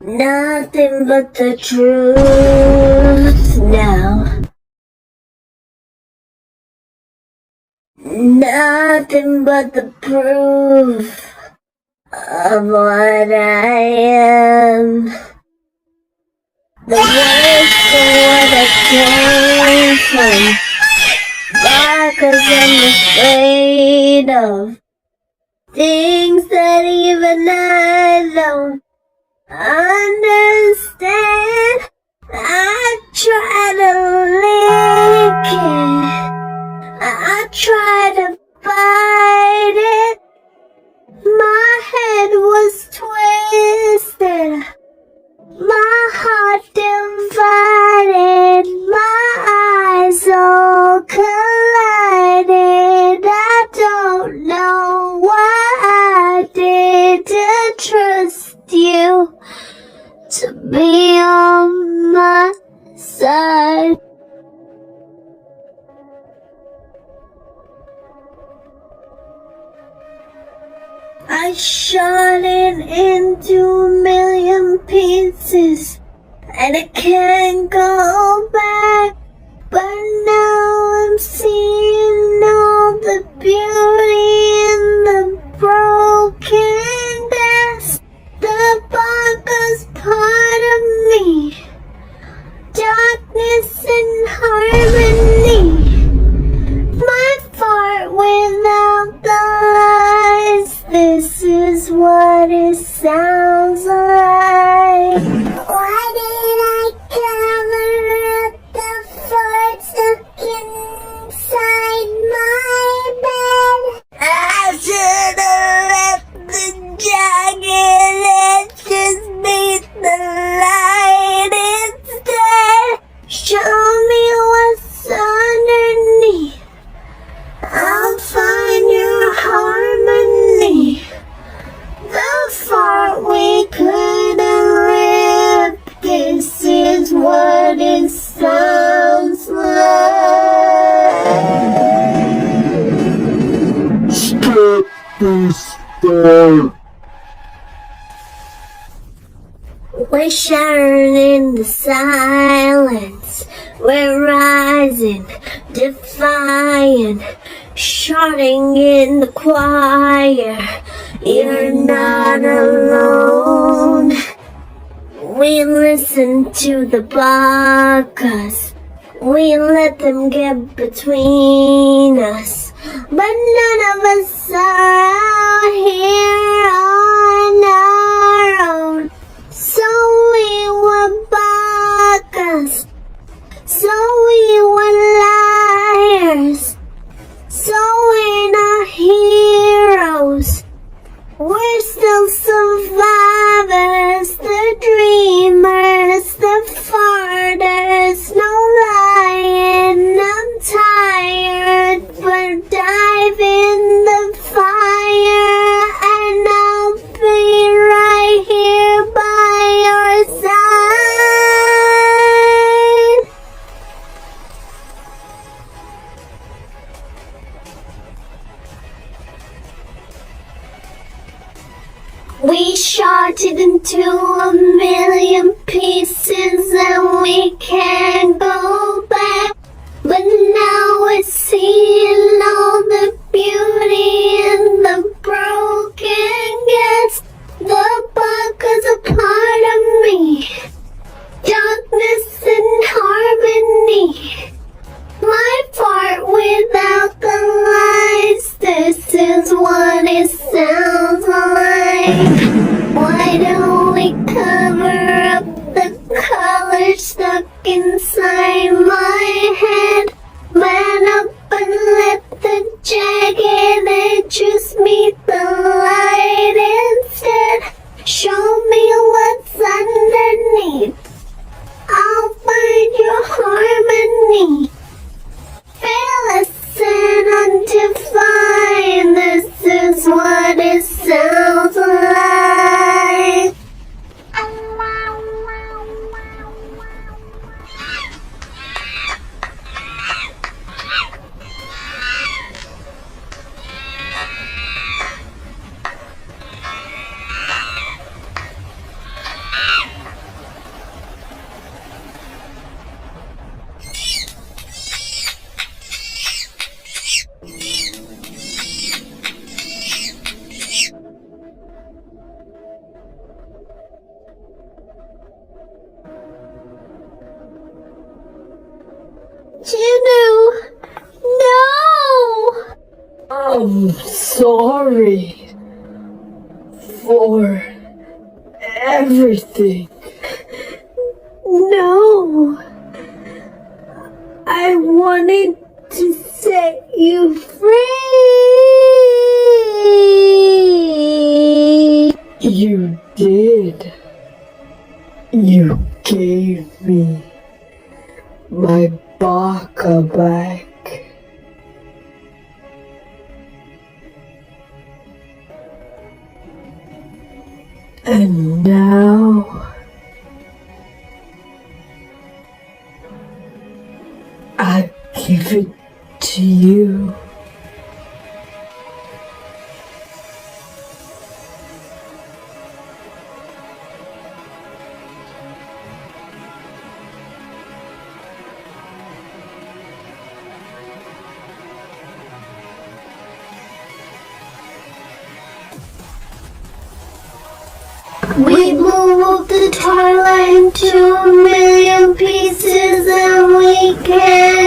Nothing but the truth now. Nothing but the proof of what I am. The worst of what I came from. Because I'm afraid of things that even I don't understand. I try to lick it. I try to fight it. My head was twisted. My heart divided. My eyes all collided. I don't know what I did to trust you to be on my side. I shot it into a million pieces, and I can't go back. But now I'm seeing all the beauty in the broken glass. The bogus part of me, darkness and harmony. My fart without the lies. This is what it sounds like. Why did I cover up the fart stuck inside my bed? I should have left the jacket and just beat the light instead. Show me what's underneath. I'll find your harmony. The fart we couldn't rip. This is what it sounds like. Stop this fart. We're shattering in the silence. We're rising, defying, shouting in the choir. You're not alone. We listen to the podcast. We let them get between us. But none of us are out here on our own. So we were podcast. So we were liars. So we're not heroes. We're still survivors, the dreamers, the farters. No lying, I'm tired, but dive in the fire, and I'll be right here by your side. We shot it into a million pieces and we can't go back. But now we're seeing all the beauty in the broken glass. The buckle's a part of me, darkness and harmony. My part without the lies. This is what it sounds like. Why don't we cover up the color stuck inside my head? Man up and let the jagged edges meet the light instead. Show me what's underneath. I'll find your harmony. Fearless and undefined. This is what it sounds like. I'm sorry for everything. No. I wanted to set you free. You did. You gave me my baka back. And now I give it to you. We blew up the Twilight into a million pieces and we can't